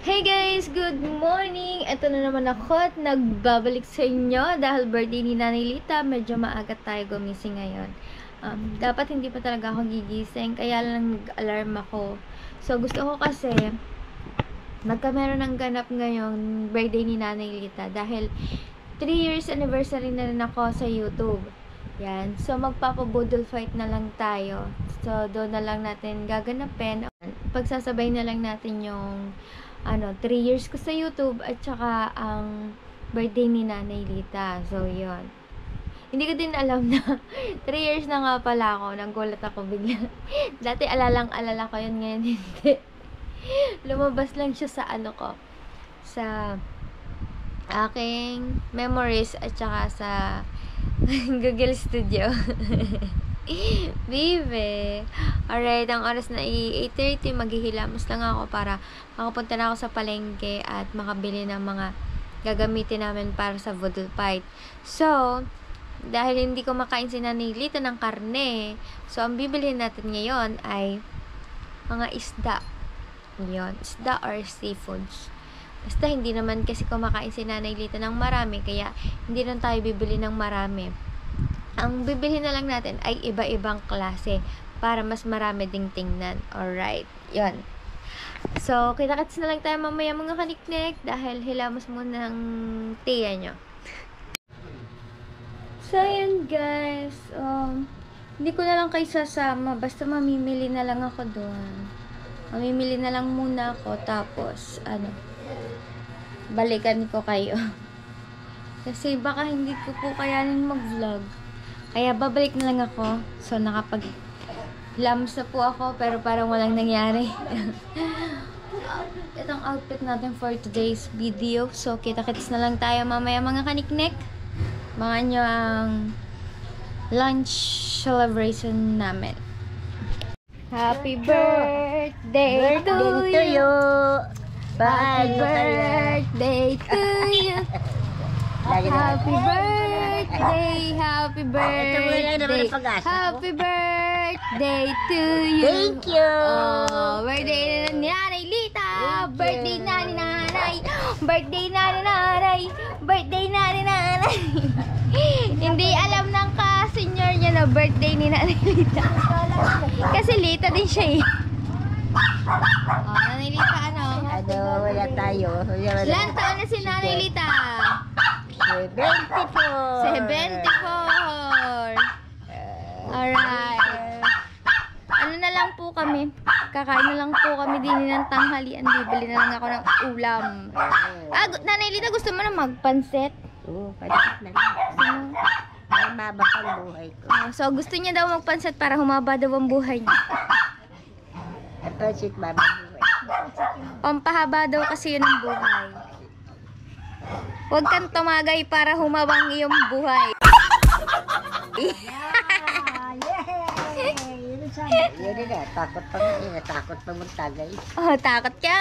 Hey guys! Good morning! Ito na naman ako at nagbabalik sa inyo dahil birthday ni Nanay Lita. Medyo maaga tayo gumising ngayon. Dapat hindi pa talaga ako gigising, kaya lang nag-alarm ako. So gusto ko kasi meron ng ganap ngayon birthday ni Nanay Lita dahil 3 years anniversary na rin ako sa YouTube. Yan. So magpapabudol fight na lang tayo. So doon na lang natin gaganapin. Pagsasabay na lang natin yung 3 years ko sa YouTube at saka ang birthday ni Nanay Lita. So, yun. Hindi ko din alam na 3 years na nga pala ako. Nanggulat ako bigla. Dati alalang-alala ko yun, ngayon hindi. Lumabas lang siya sa sa aking memories at saka sa Google Studio. Bibe. Alright, ang oras na 8:30, maghihilamos lang ako para makapunta na ako sa palengke at makabili ng mga gagamitin namin para sa voodoo fight. So, dahil hindi ko makain si Nanay Lita ng karne, so ang bibilhin natin ngayon ay mga isda. Yun, isda or seafoods. Basta hindi naman kasi kumakain si Nanay Lita ng marami, kaya hindi lang tayo bibili ng marami. Ang bibilhin na lang natin ay iba-ibang klase para mas marami ding tingnan. Alright, yun. So, kita-kits na lang tayo mamaya mga kaniknek dahil hilamos muna ng tiya nyo. So, yun guys. Hindi ko na lang kayo sasama. Basta mamimili na lang ako doon. Mamimili na lang muna ako. Tapos, balikan ko kayo. Kasi baka hindi ko po kayanin mag-vlog. Kaya babalik na lang ako. So, nakapag-lams na po ako, pero parang walang nangyari. Itong outfit natin for today's video. So, kita-kits na lang tayo mamaya mga kaniknek. Mga nyo ang lunch celebration namin. Happy birthday to you! Happy birthday to you! Happy birthday, happy birthday, happy birthday to you. Thank you. Birthday ni Nanay Lita, birthday na ni Nanay, birthday na ni Nanay, birthday na ni Nanay. Hindi alam ng ka-senior niya na birthday ni Nanay Lita. Kasi Lita din siya eh. Nanay Lita Wala tayo. Ilan taon na si Nanay Lita? 74. Alright. Ano na lang po kami? Kakain na lang po kami din ng tanghalian. Bibili na lang ako ng ulam. Nanay Lita, gusto mo na magpansit? Oo, pansit na lang. Humaba ang buhay ko. So, gusto niya daw magpansit para humaba daw ang buhay niya. Pansit, baba buhay. Pampahaba daw kasi yun ang buhay. Huwag kang tumagay para humabang iyong buhay. Yun na, takot pa mong tagay. Takot ka.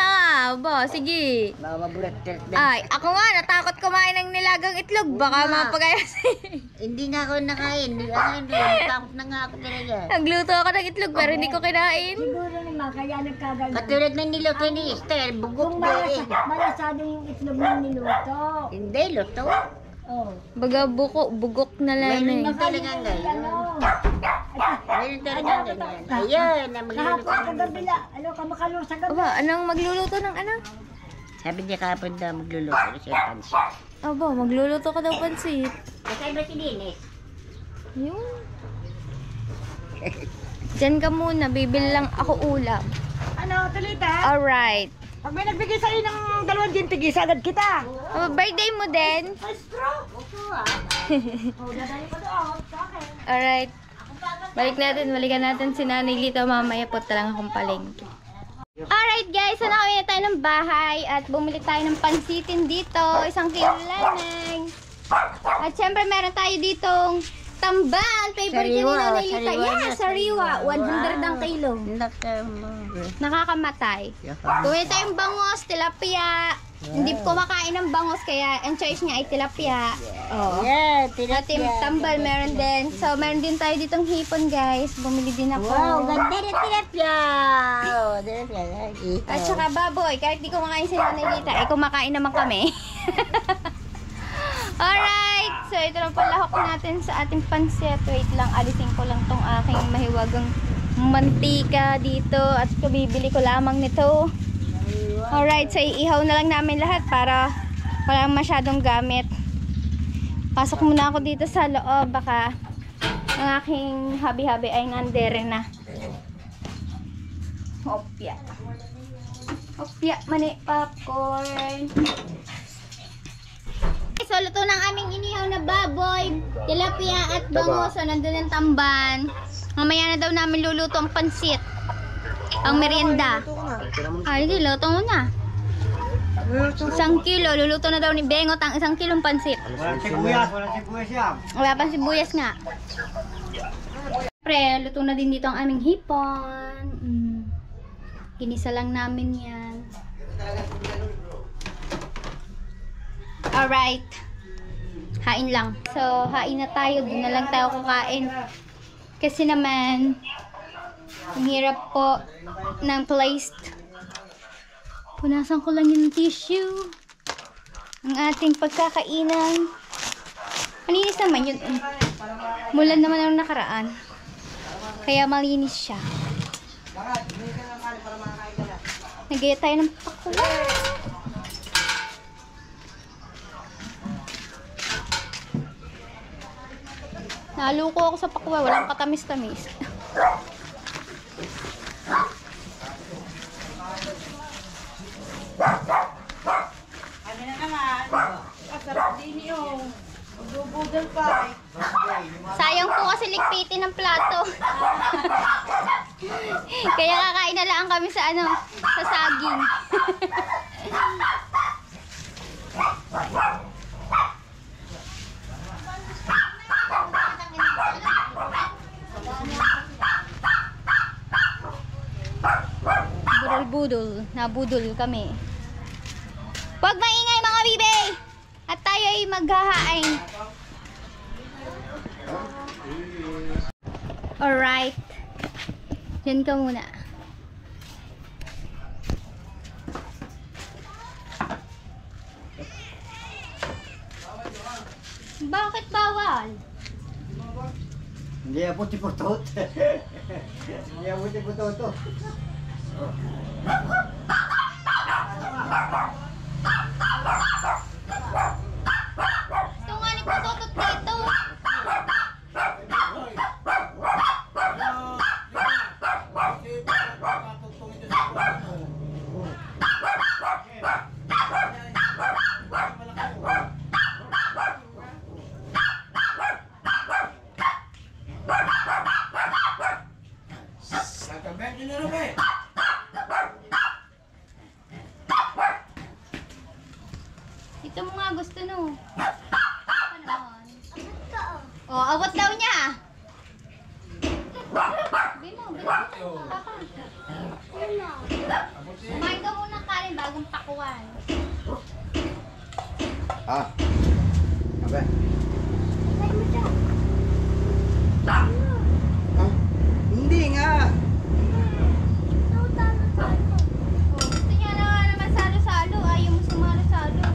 Sige. Baka mabulat na. Ay, ako nga, natakot kumain ng nilagang itlog. Baka mapagayas. Hindi nga ako nakain. Takot na nga ako talaga. Nagluto ako ng itlog pero hindi ko kinain. Siguro naman, kaya nagkaganyan. Katulad ng niluto ni Esther, bugok Kung po eh. malasado yung itlog ng niluto. Hindi, luto. Oh. Baga bugok na lang Meron eh. talaga ngayon. Meron talaga ganyan. Ayun, na magluluto. Kahapon sa gabila, kamakalo sa gabila. Aba, anong magluluto ng ano? Sabi niya kahapon na magluluto siya pansit. Aba, magluluto ka daw pansit. Kasay ba si Linis? Yun. Diyan ka muna, bibili lang ako ulam. Ano, Talita? Alright. Pag may nagbigay sa'yo ng 2 gintigis, agad kita. Birthday mo din? Alright. Balikan natin si Nanay Lita. Mamaya po lang akong palengke. Alright guys, nakauwi na tayo ng bahay at bumili tayo ng pansitin dito. 1 kilo lanay. At syempre meron tayo ditong tamban. Favorite ni Sariwa, Nanay Lita. sariwa Yeah, na, sariwa. sariwa. 100 ang kilo. Nakama. Nakakamatay. Kunin tayong bangos, tilapia. Hindi kumakain ng bangos, kaya ang choice niya ay tilapia. Oh. Yeah, At yung tambal, meron din. So, meron din tayo ditong hipon, guys. Bumili din ako. Wow, ganda na tilapia. Oh, tilapia lagi. At saka baboy, kahit di kumakain si Nanay Lita, eh kumakain naman kami. Alright, so ito lang palahok natin sa ating pansit. Wait lang, alisin ko lang tong aking mahiwagang mantika dito at bibili ko lamang nito. Alright, so iihaw na lang namin lahat para wala masyadong gamit. Pasok muna ako dito sa loob, baka ang aking habi-habi ay nandere na. Opya. Opya, mani popcorn. So, luto ng aming inihaw na baboy, tilapia at bangus. So, nandun ang tamban. Mamaya na daw namin luluto ang pansit. Ang merienda. Ay, di, luto mo na. 1 kilo. Luluto na daw ni Bengot ang 1 kilong pansit. Walang sibuyas yan. Wala pang sibuyas nga. Pre, luto na din dito ang aming hipon. Ginisa lang namin yan. Alright. Hain lang. So, hain na tayo. Doon na lang tayo kakain. Kasi naman, ang hirap po ng placed. Punasan ko lang yung tissue. Ang ating pagkakainan. Malinis naman yun. Mulan naman ang nakaraan. Kaya malinis siya. Nagaya tayo ng pakula. Naluko ako sa pakwa. Walang katamis-tamis. Ano na naman? Masarap din yung budol pa. Sayang po kasi ligpitin ng plato. Kaya kakain na lang kami sa sa saging. Budol-budol, nabudol kami. Huwag maingay mga bibe! At tayo ay maghahain. Alright. Diyan ka muna. Bakit bawal? Hindi ako tiputot. Hindi ako tiputot. Ito nga ni Putotot dito. Ito mo nga gusto no. Apa naman? Oh, awat daw niya. Bino, kumain ka muna ng kanin bagong pakuan. Ah. Abe. Hindi nga. Gusto niya naman salo-salo. Ayaw mo sumalo-salo.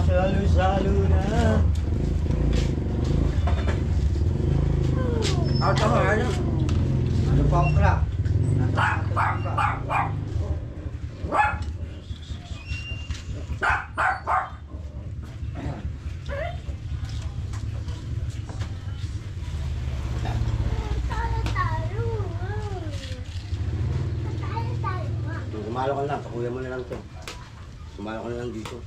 Salo-salo na. Tama, ano? Ano pa ang crack? Sumalo ka lang, pakuya mo na lang to. Sumalo ka na lang dito.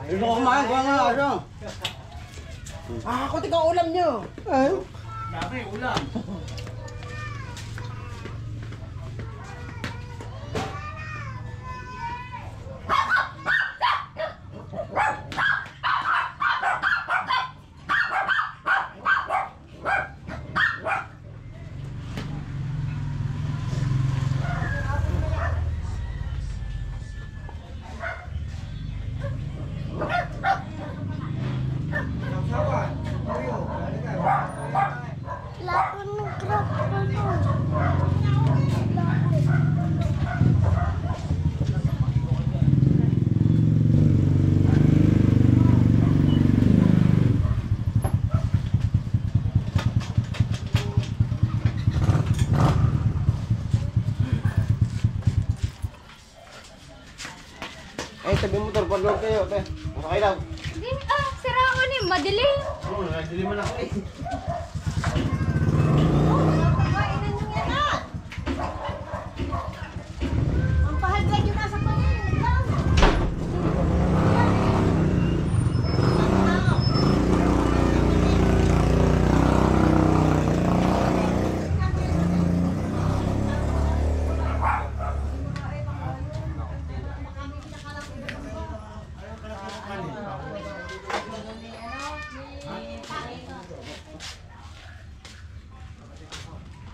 Hindi ko kumain, kuha nga aso. Ako tika ulam nyo. Ay. Dami ulam. Eh, tabi motor, padlog kayo, te. Masakay daw. Hindi, sirangan eh, madilim. Oo, nagdili man ako eh.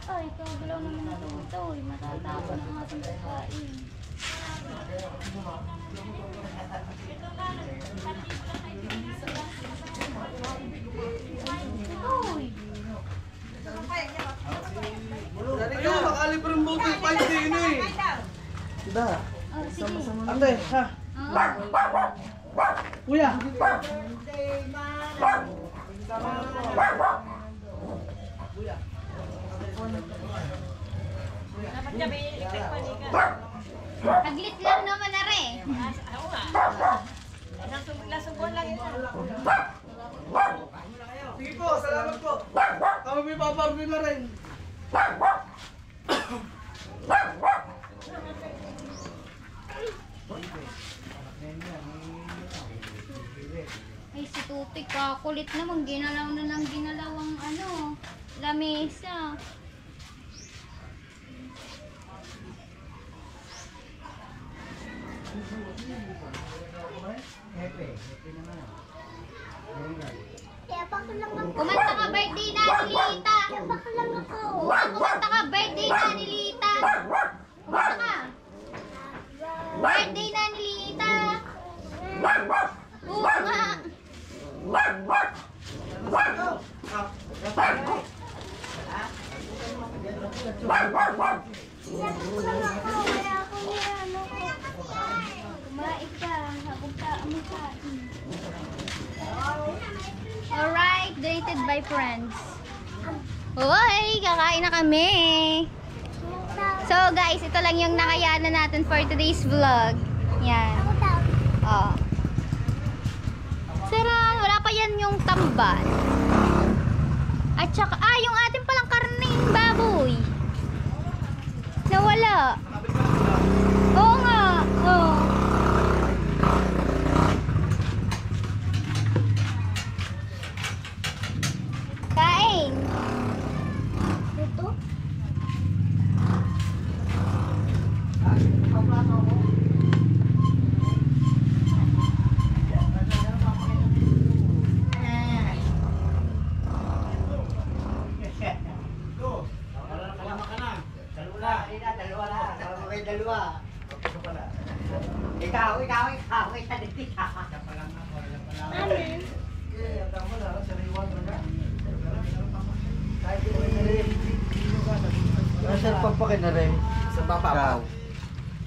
Ay, ito, galaw naman ito. Ito, matatapon ang ating kakain. Uy! Dari ka, makali pa rin bukit pa din eh. Da. Oh, sige. Ate, ha? Kuya. Taglit lang naman na rin. Sige po, salamat po. Kami may paparmin na rin. Ay, si Tutik, kulit naman. Ginalaw na lang ginalaw ang lamesa. Kumanta ka birthday na ni Lita. Kumanta ka birthday na ni Lita. Kumanta ka. Birthday na ni Lita. Oo nga. Kumain ka. Habang ka amakain. Alright, dated by friends. Hoy, kakain na kami. So guys, ito lang yung nakayanan natin for today's vlog. Yan. Oh. Sarang, wala pa yan yung tamban. At saka, yung ating palang karning baboy. Nawala. Oo nga. Oh. Kain. Ito? Dalawa. Ikaw. Isa din kita. Amen. Nasaan pagpakin na rin? Sa papapaw.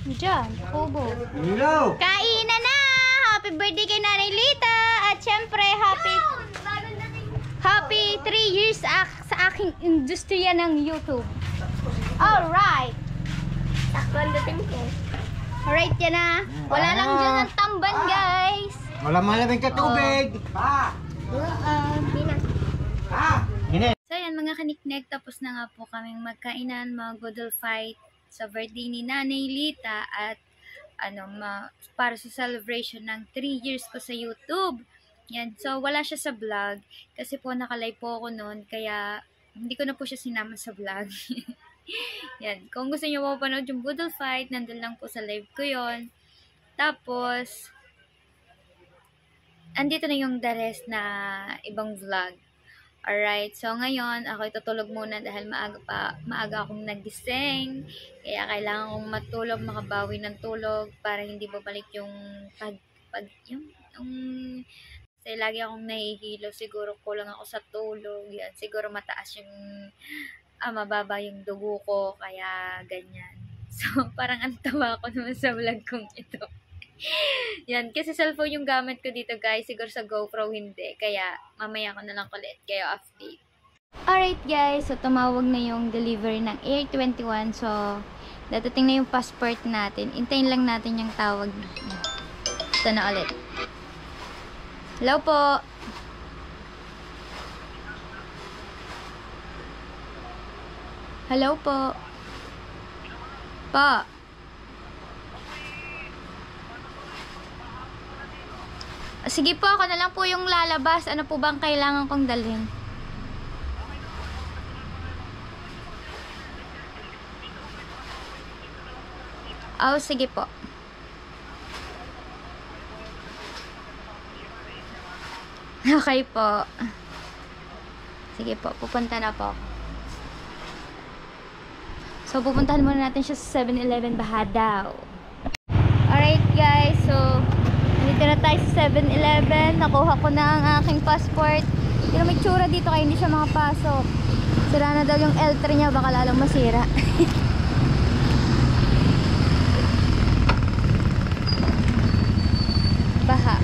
Diyan, kubo. Hello! Kainan na! Happy birthday kay Nanay Lita! At syempre, happy 3 years sa aking industriya ng YouTube. Alright! Takpan dating ko. Alright, yan na. Wala lang dyan ang tamban, guys. Wala malamig ka tubig! So yan mga kaniknek, tapos na nga po kaming magkainan, mga Godel fight sa birthday ni Nanay Lita at para sa celebration ng 3 years ko sa YouTube. Yan, so wala siya sa vlog kasi po nakalive po ako noon, kaya hindi ko na po siya sinama sa vlog. Yan, kung gusto niyo mapanood yung Godel fight, nandun lang po sa live ko yon. Tapos andito na yung the rest na ibang vlog. Alright, so ngayon, ako itutulog muna dahil maaga akong nagising. Kaya kailangan kong matulog, makabawi ng tulog para hindi babalik yung kasi lagi akong nahihilo. Siguro kulang ako sa tulog. Yan, siguro mataas yung, mababa yung dugo ko. Kaya ganyan. So, parang antawa ako naman sa vlog kong ito. Yan, kasi cellphone yung gamit ko dito guys, siguro sa GoPro hindi, kaya mamaya ko na lang ulit kayo update. Alright guys, so tumawag na yung delivery ng Air 21, so dadating na yung passport natin, hintayin lang natin yung tawag niya. Ito na ulit. Hello po. Hello po. Pa. Sige po, ako na lang po yung lalabas. Ano po bang kailangan kong dalhin? Oh, sige po. Okay po. Sige po, pupunta na po. So, pupuntahan muna natin siya sa 7-Eleven Bahadaw. Alright guys, so nandito na tayo sa 7-Eleven. Nakuha ko na ang aking passport. Hindi na may tsura dito kaya hindi siya makapasok. Sira na daw yung L3 niya, baka lalong masira. Baha.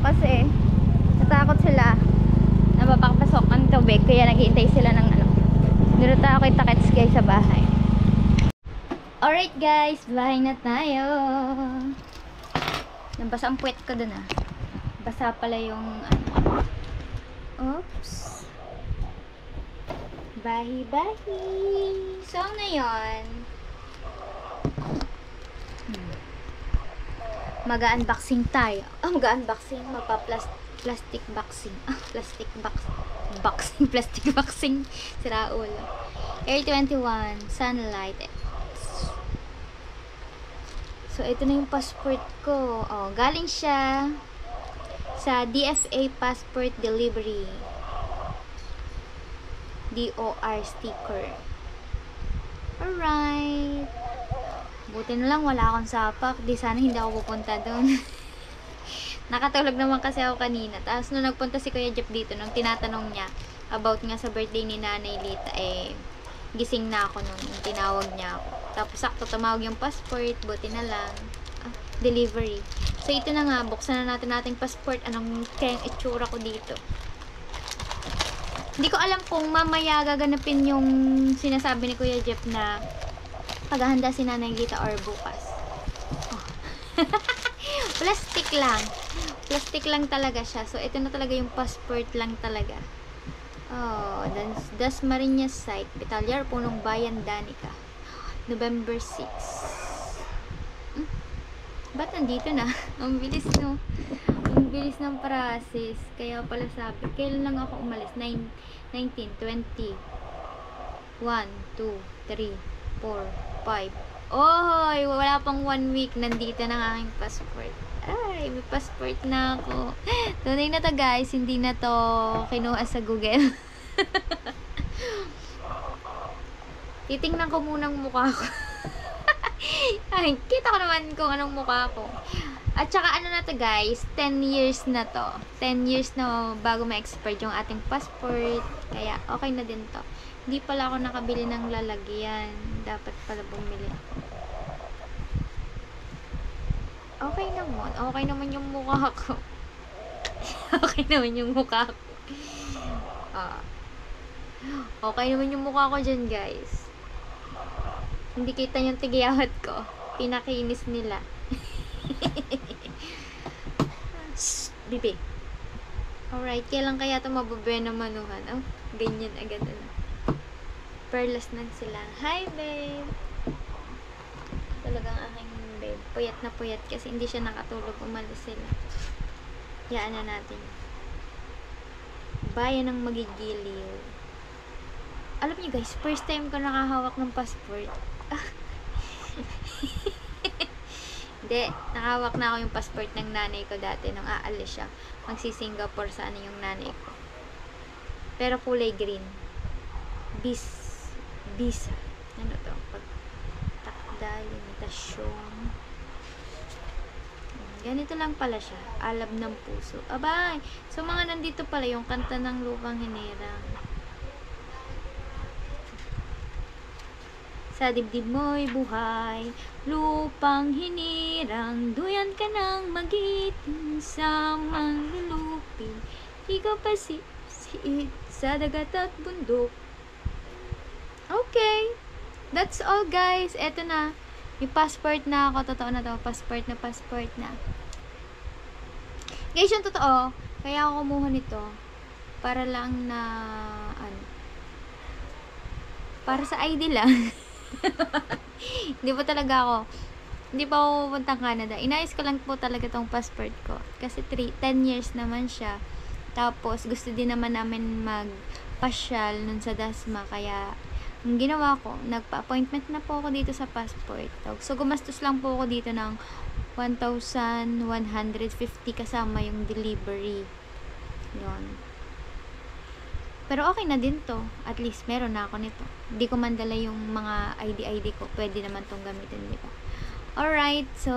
Kasi natakot sila na mapapasok ang tubig, kaya naghihintay sila ng ano. Dito tayo kay Takets guys sa bahay. Alright guys, bahay na tayo. Nabasa ang puwet ko dun ah. Basa pala yung ano. Oops. Bahi-bahi. So ano yun? Mag-unboxing tayo. Mag-unboxing. Magpa-plastic boxing. Plastic boxing. Plastic boxing. Sira ulo. Air 21. Sunlight X. So, ito na yung passport ko. Oh, galing siya sa DFA Passport Delivery. DOR sticker. Alright. Buti na lang wala akong sapak. Di sana hindi ako pupunta doon. Nakatulog naman kasi ako kanina. Tapos nung nagpunta si Kuya Jeff dito, nung tinatanong niya about nga sa birthday ni Nanay Lita, eh, gising na ako nung tinawag niya ako. Tapos sakto tumawag yung passport. Buti na lang. Delivery. So ito na nga, buksan na natin ating passport. Anong kayang itsura ko dito. Hindi ko alam kung mamaya gaganapin yung sinasabi ni Kuya Jeff na paghahanda si Nanay Lita or bukas. Oh. Plastic lang. Plastic lang talaga siya. So, ito na talaga yung passport lang talaga. Oh, Dasmariñas site. Pitalyar, Punong Bayan, Danica. November 6. Ba't nandito na? Ang bilis, no? Ang bilis ng process. Kaya pala sabi, kailan lang ako umalis? 19, 20. 1, 2, 3, 4, 5. Oy, wala pang 1 week. Nandito na ang aking passport. Ay, may passport na ako. Tunay na to guys. Hindi na to kinuha sa Google. Titingnan ko munang mukha ko. Ay, kita ko naman kung anong mukha ko. At saka ano na to guys, 10 years na to. 10 years na bago ma-expire yung ating passport. Kaya okay na din to. Hindi pala ako nakabili ng lalagyan. Dapat pala bumili. Okay naman. Okay naman yung mukha ko. Okay naman yung mukha ko. Okay naman yung mukha ko dyan, guys. Hindi kita yung tigiyawat ko. Pinakinis nila. Shh, bibi. Alright, kailan kaya ito mabubuhay na manuhan? Oh, ganyan agad na. Perlas na sila. Hi, babe! Talagang aking babe. Puyat na puyat kasi hindi siya nakatulog. Umalis sila. Yaan na natin. Bayan ng magigiliw. Alam niyo guys, first time ko nakahawak ng passport. Hindi, nakahawak na ako yung passport ng nanay ko dati nung aalis siya. Magsi-Singapore sana yung nanay ko. Pero kulay green. Visa. Ano to? Pagtakda, limitasyon. Ganito lang pala siya. Alab ng puso. Abay! So, mga nandito pala yung kanta ng Lupang Hinirang. Sa dibdib mo'y buhay, lupang hinirang, duyan ka ng magiting sa manlulupin. Ikaw pa siit sa dagat at bundok. Okay. That's all, guys. Eto na. Yung passport na ako. Totoo na to. Passport na. Guys, yung totoo. Kaya ako kumuha nito. Para lang na, para sa ID lang. Hindi pa ako pupuntang Canada. Inayos ko lang po talaga tong passport ko. Kasi 10 years naman siya. Tapos, gusto din naman namin magpasyal nun sa Dasma. Kaya, ang ginawa ko, nagpa-appointment na po ako dito sa passport. So, gumastos lang po ako dito ng 1,150 kasama yung delivery. Yun. Pero okay na din to. At least, meron na ako nito. Hindi ko mandala yung mga ID ko. Pwede naman tong gamitin, di ba? Alright. So,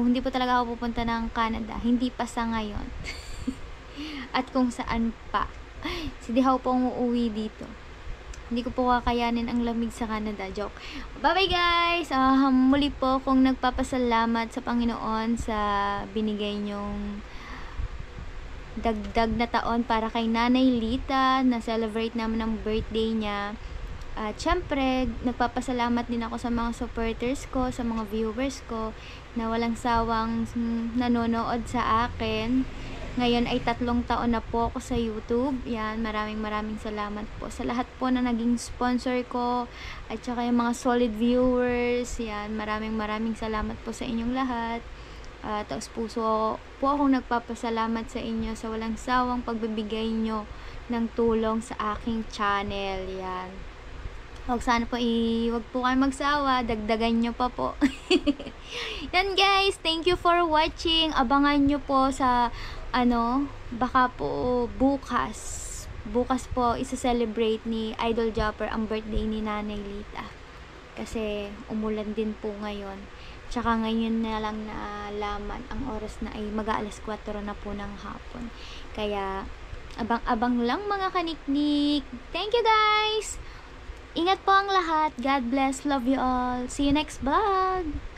hindi po talaga ako pupunta ng Canada. Hindi pa sa ngayon. At kung saan pa. Si Dihaw po ang uuwi dito. Hindi ko po kakayanin ang lamig sa Canada. Joke. Bye-bye, guys! Muli po kung nagpapasalamat sa Panginoon sa binigay nyong dagdag na taon para kay Nanay Lita, na celebrate naman ang birthday niya. At syempre, nagpapasalamat din ako sa mga supporters ko, sa mga viewers ko na walang sawang nanonood sa akin. Ngayon ay 3 taon na po ako sa YouTube. Yan, maraming salamat po sa lahat po na naging sponsor ko at saka yung mga solid viewers. Yan, maraming salamat po sa inyong lahat. Taos puso po akong nagpapasalamat sa inyo sa walang sawang pagbibigay nyo ng tulong sa aking channel. Yan. Huwag po kayo magsawa. Dagdagan nyo pa po. Yan, guys. Thank you for watching. Abangan nyo po sa baka po bukas po isa-celebrate ni Idol Jopper ang birthday ni Nanay Lita. Kasi umulan din po ngayon. Tsaka ngayon na lang nalaman ang oras na ay mag-aalas 4 na po ng hapon. Kaya, abang-abang lang mga kaniknik. Thank you, guys! Ingat po ang lahat. God bless. Love you all. See you next vlog!